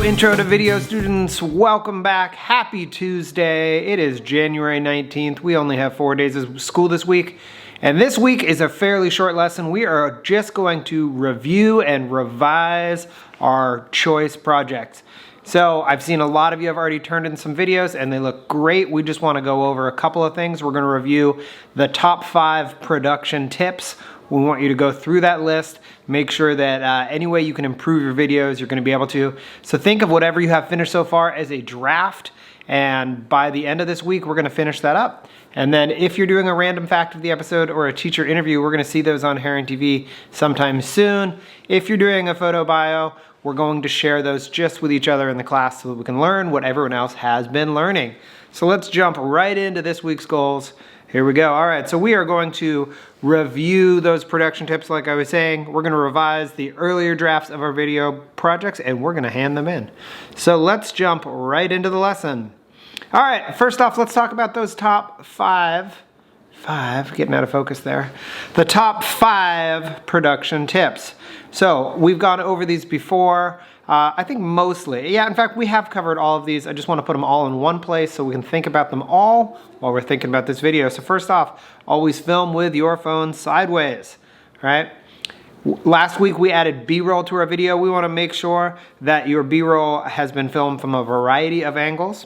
Intro to Video students, welcome back. Happy Tuesday. It is January 19th. We only have 4 days of school this week. And this week is a fairly short lesson. We are just going to review and revise our choice projects. So I've seen a lot of you have already turned in some videos and they look great. We just want to go over a couple of things. We're going to review the top 5 production tips. We want you to go through that list, make sure that any way you can improve your videos, you're going to be able to. So think of whatever you have finished so far as a draft, and by the end of this week, we're going to finish that up. And then if you're doing a random fact of the episode or a teacher interview, we're going to see those on Heron TV sometime soon. If you're doing a photo bio, we're going to share those just with each other in the class so that we can learn what everyone else has been learning. So let's jump right into this week's goals. Here we go. All right, so we are going to review those production tips like I was saying. We're going to revise the earlier drafts of our video projects and we're going to hand them in. So let's jump right into the lesson. All right, first off, let's talk about those top 5, getting out of focus there. The top 5 production tips. So we've gone over these before. I think mostly, yeah, in fact, we have covered all of these. I just want to put them all in one place so we can think about them all while we're thinking about this video. So first off, always film with your phone sideways, right? Last week we added B-roll to our video. We want to make sure that your B-roll has been filmed from a variety of angles.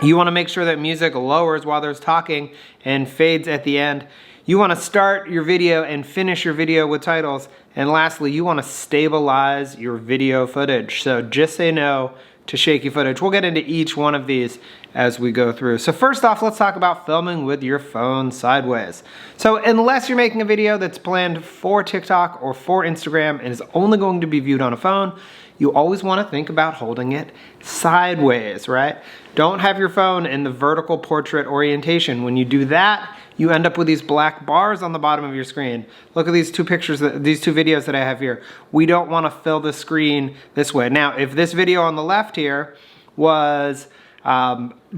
You want to make sure that music lowers while there's talking and fades at the end. You want to start your video and finish your video with titles. And lastly, you want to stabilize your video footage. So just say no to shaky footage. We'll get into each one of these as we go through. So first off, let's talk about filming with your phone sideways. So unless you're making a video that's planned for TikTok or for Instagram and is only going to be viewed on a phone, you always want to think about holding it sideways, right? Don't have your phone in the vertical portrait orientation. When you do that, you end up with these black bars on the bottom of your screen. Look at these two pictures, these two videos that I have here. We don't want to fill the screen this way. Now, if this video on the left here was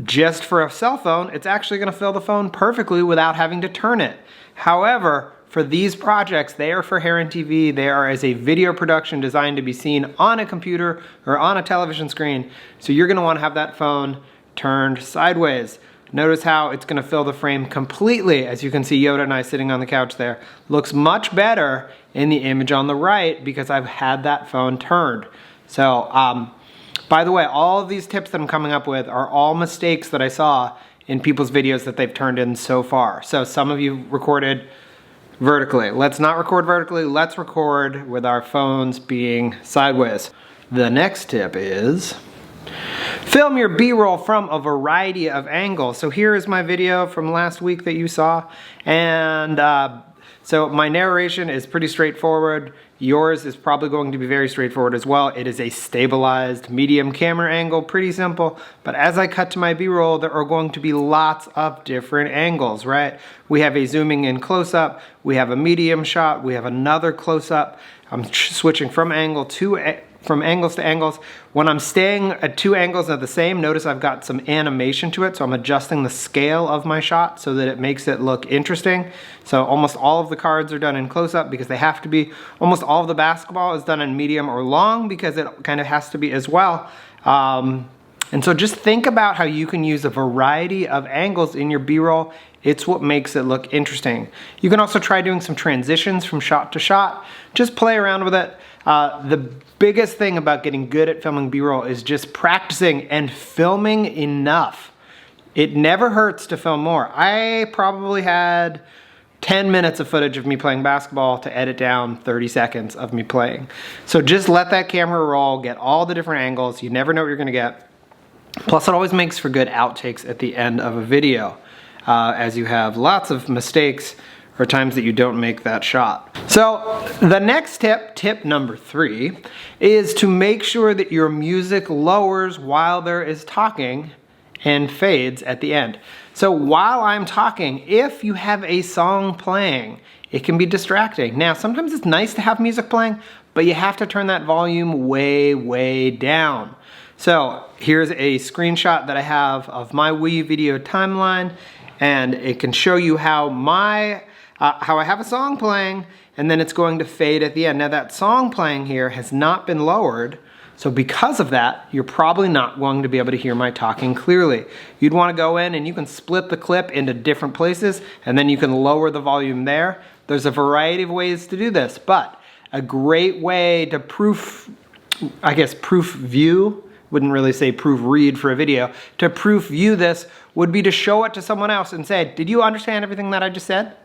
just for a cell phone, it's actually going to fill the phone perfectly without having to turn it. However, for these projects, they are for Heron TV. They are as a video production designed to be seen on a computer or on a television screen. So you're going to want to have that phone turned sideways. Notice how it's going to fill the frame completely. As you can see, Yoda and I sitting on the couch there. Looks much better in the image on the right because I've had that phone turned. So, by the way, all of these tips that I'm coming up with are all mistakes that I saw in people's videos that they've turned in so far. So some of you recorded vertically. Let's not record vertically. Let's record with our phones being sideways. The next tip is film your B-roll from a variety of angles. So here is my video from last week that you saw. And so my narration is pretty straightforward. Yours is probably going to be very straightforward as well. It is a stabilized medium camera angle, pretty simple. But as I cut to my B-roll, there are going to be lots of different angles, right? We have a zooming in close-up. We have a medium shot. We have another close-up. I'm switching from angles to angles. When I'm staying at 2 angles at the same, notice I've got some animation to it, so I'm adjusting the scale of my shot so that it makes it look interesting. So almost all of the cards are done in close-up because they have to be. Almost all of the basketball is done in medium or long because it kind of has to be as well. And so just think about how you can use a variety of angles in your B-roll. It's what makes it look interesting. You can also try doing some transitions from shot to shot. Just play around with it. The biggest thing about getting good at filming B-roll is just practicing and filming enough. It never hurts to film more. I probably had 10 minutes of footage of me playing basketball to edit down 30 seconds of me playing. So just let that camera roll, get all the different angles. You never know what you're gonna get. Plus it always makes for good outtakes at the end of a video, as you have lots of mistakes or times that you don't make that shot. So the next tip number 3, is to make sure that your music lowers while there is talking and fades at the end. So while I'm talking, if you have a song playing, it can be distracting. Now, sometimes it's nice to have music playing, but you have to turn that volume way, way down. So here's a screenshot that I have of my Wii video timeline, and it can show you how I have a song playing, and then it's going to fade at the end. Now that song playing here has not been lowered, So because of that, you're probably not going to be able to hear my talking clearly. You'd want to go in and you can split the clip into different places, and then you can lower the volume there. There's a variety of ways to do this, but a great way to proof view, wouldn't really say proofread for a video, to proof view this would be to show it to someone else and say, did you understand everything that I just said?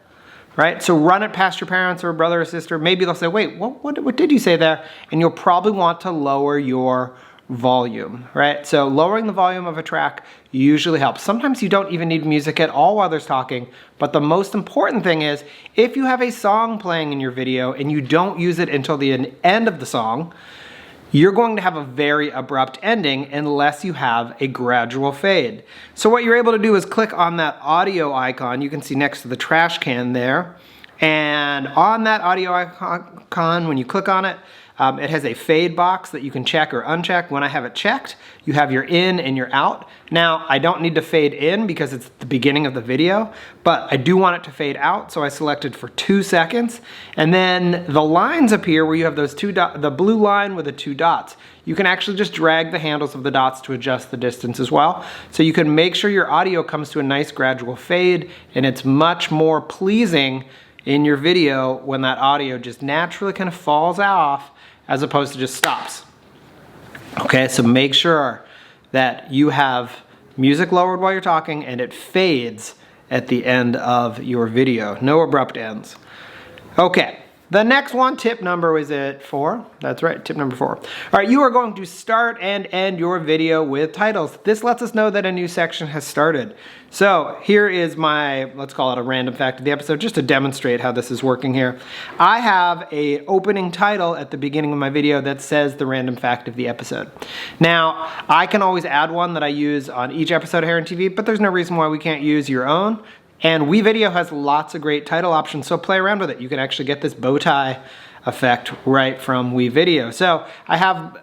Right? So run it past your parents or a brother or sister. Maybe they'll say, wait, what did you say there? And you'll probably want to lower your volume, right? So lowering the volume of a track usually helps. Sometimes you don't even need music at all while there's talking, but the most important thing is if you have a song playing in your video and you don't use it until the end of the song, you're going to have a very abrupt ending unless you have a gradual fade. So what you're able to do is click on that audio icon. You can see next to the trash can there. And on that audio icon, when you click on it, it has a fade box that you can check or uncheck. When I have it checked, you have your in and your out. Now, I don't need to fade in because it's the beginning of the video, but I do want it to fade out, so I selected for 2 seconds. And then the lines appear where you have those the blue line with the 2 dots. You can actually just drag the handles of the dots to adjust the distance as well. So you can make sure your audio comes to a nice gradual fade, and it's much more pleasing in your video when that audio just naturally kind of falls off as opposed to just stops. Okay, so make sure that you have music lowered while you're talking and it fades at the end of your video. No abrupt ends. Okay, the next one, tip number, is it 4? That's right, tip number 4. All right, you are going to start and end your video with titles. This lets us know that a new section has started. So here is my, let's call it a random fact of the episode, just to demonstrate how this is working here. I have a opening title at the beginning of my video that says the random fact of the episode. Now, I can always add one that I use on each episode of Heron TV, but there's no reason why we can't use your own. And WeVideo has lots of great title options, so play around with it. You can actually get this bow tie effect right from WeVideo. So I have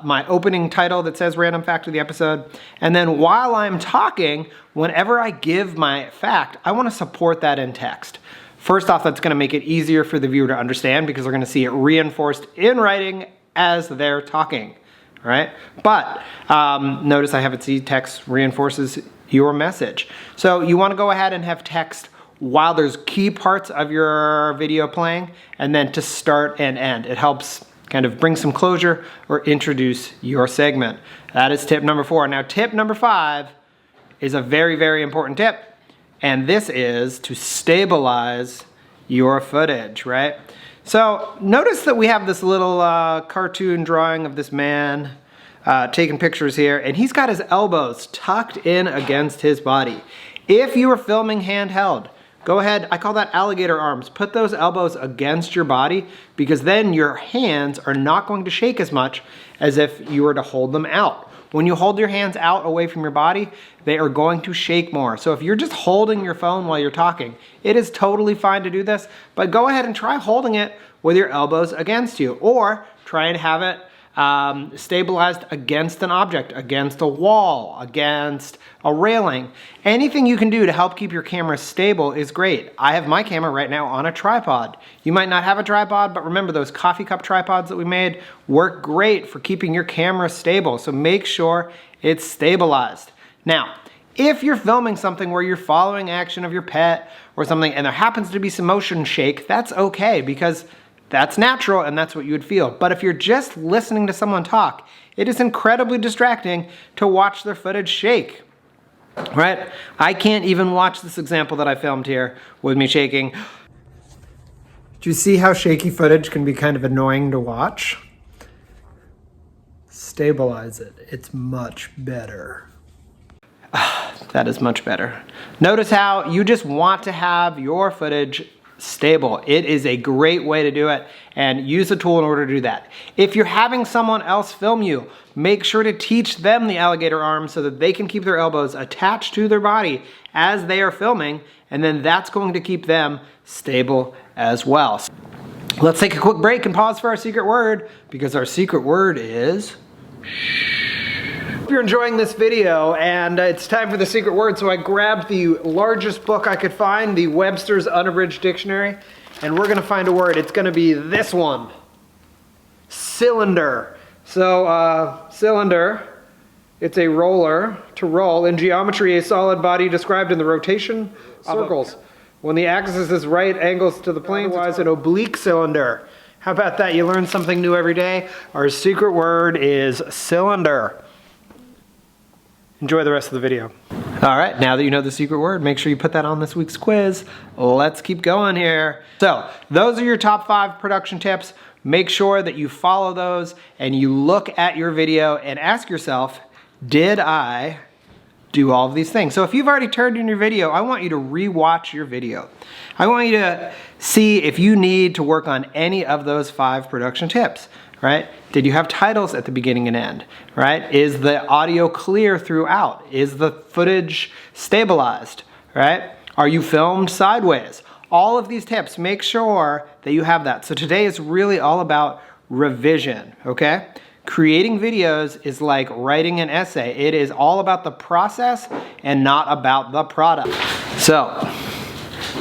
my opening title that says random fact of the episode, and then while I'm talking, whenever I give my fact, I want to support that in text. First off, that's going to make it easier for the viewer to understand because they're going to see it reinforced in writing as they're talking, right? But notice I have it see text reinforces your message. So you want to go ahead and have text while there's key parts of your video playing, and then to start and end. It helps kind of bring some closure or introduce your segment. That is tip number 4. Now tip number 5 is a very, very important tip, and this is to stabilize your footage, right? So notice that we have this little cartoon drawing of this man taking pictures here, and he's got his elbows tucked in against his body. If you are filming handheld, go ahead, I call that alligator arms. Put those elbows against your body because then your hands are not going to shake as much as if you were to hold them out. When you hold your hands out away from your body, they are going to shake more. So if you're just holding your phone while you're talking, it is totally fine to do this, but go ahead and try holding it with your elbows against you, or try and have it stabilized against an object, against a wall, against a railing. Anything you can do to help keep your camera stable is great. I have my camera right now on a tripod. You might not have a tripod, but remember those coffee cup tripods that we made work great for keeping your camera stable. So make sure it's stabilized. Now, if you're filming something where you're following action of your pet or something and there happens to be some motion shake, that's okay because that's natural and that's what you would feel. But if you're just listening to someone talk, it is incredibly distracting to watch their footage shake, right? I can't even watch this example that I filmed here with me shaking. Do you see how shaky footage can be kind of annoying to watch? Stabilize it. It's much better. That is much better. Notice how you just want to have your footage stable. It is a great way to do it, and use a tool in order to do that. If you're having someone else film you, make sure to teach them the alligator arms so that they can keep their elbows attached to their body as they are filming, and then that's going to keep them stable as well. Let's take a quick break and pause for our secret word, because our secret word is Hope you're enjoying this video, and it's time for the secret word. So I grabbed the largest book I could find, the Webster's Unabridged Dictionary, and we're gonna find a word. It's gonna be this one: cylinder. So cylinder, it's a roller to roll. In geometry, a solid body described in the rotation circles. When the axis is right angles to the plane, otherwise an oblique cylinder. How about that? You learn something new every day. Our secret word is cylinder. Enjoy the rest of the video. All right, now that you know the secret word, make sure you put that on this week's quiz. Let's keep going here. So those are your top 5 production tips. Make sure that you follow those and you look at your video and ask yourself, did I do all of these things? So if you've already turned in your video, I want you to re-watch your video. I want you to see if you need to work on any of those 5 production tips, right? Did you have titles at the beginning and end, right? Is the audio clear throughout? Is the footage stabilized, right? Are you filmed sideways? All of these tips, make sure that you have that. So today is really all about revision, okay? Creating videos is like writing an essay. It is all about the process and not about the product. So,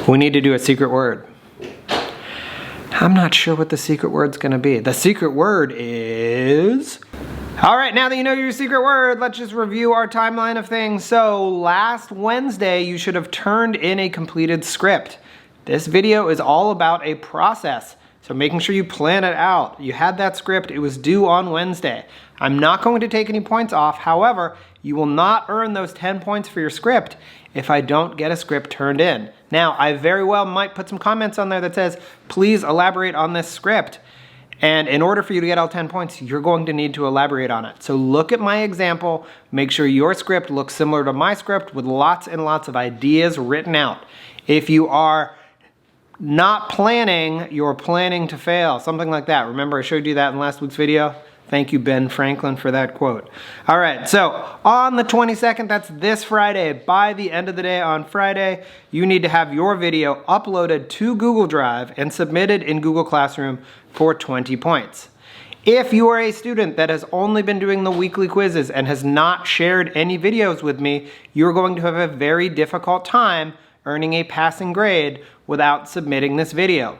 we need to do a secret word. I'm not sure what the secret word's gonna be. The secret word is... All right, now that you know your secret word, let's just review our timeline of things. So, last Wednesday, you should have turned in a completed script. This video is all about a process. So making sure you plan it out. You had that script, it was due on Wednesday. I'm not going to take any points off. However, you will not earn those 10 points for your script if I don't get a script turned in. Now, I very well might put some comments on there that says, please elaborate on this script. And in order for you to get all 10 points, you're going to need to elaborate on it. So look at my example, make sure your script looks similar to my script with lots and lots of ideas written out. If you are not planning, you're planning to fail, something like that. Remember I showed you that in last week's video? Thank you, Ben Franklin, for that quote. All right, so on the 22nd, that's this Friday, by the end of the day on Friday, you need to have your video uploaded to Google Drive and submitted in Google Classroom for 20 points. If you are a student that has only been doing the weekly quizzes and has not shared any videos with me, you're going to have a very difficult time earning a passing grade without submitting this video.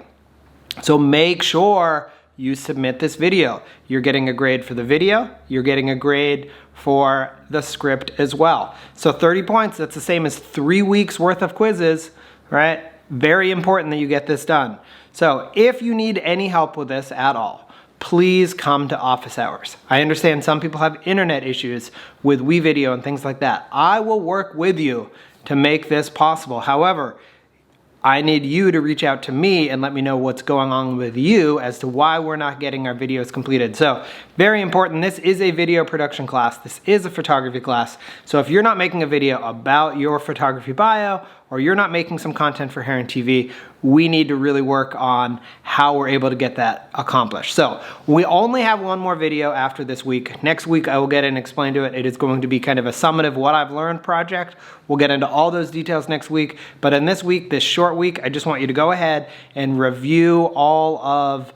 So make sure you submit this video. You're getting a grade for the video, you're getting a grade for the script as well. So 30 points, that's the same as 3 weeks worth of quizzes, right? Very important that you get this done. So if you need any help with this at all, please come to office hours. I understand some people have internet issues with WeVideo and things like that. I will work with you to make this possible. However, I need you to reach out to me and let me know what's going on with you as to why we're not getting our videos completed. So, very important, this is a video production class. This is a photography class. So if you're not making a video about your photography bio, or you're not making some content for Heron TV, we need to really work on how we're able to get that accomplished. So we only have one more video after this week. Next week I will get in and explain to it. It is going to be kind of a summative what I've learned project. We'll get into all those details next week. But in this week, this short week, I just want you to go ahead and review all of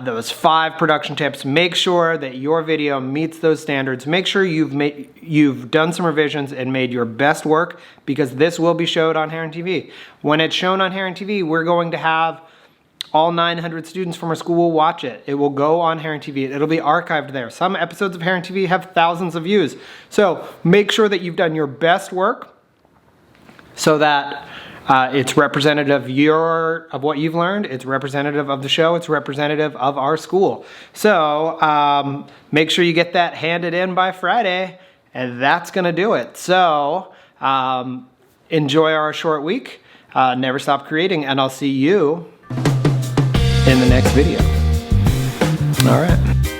those 5 production tips. Make sure that your video meets those standards. Make sure you've done some revisions and made your best work, because this will be showed on Heron TV. When it's shown on Heron TV, we're going to have all 900 students from our school will watch it. It will go on Heron TV. It'll be archived there. Some episodes of Heron TV have thousands of views. So make sure that you've done your best work so that it's representative of what you've learned, it's representative of the show, it's representative of our school. So make sure you get that handed in by Friday, and that's gonna do it. So enjoy our short week, never stop creating, and I'll see you in the next video. All right.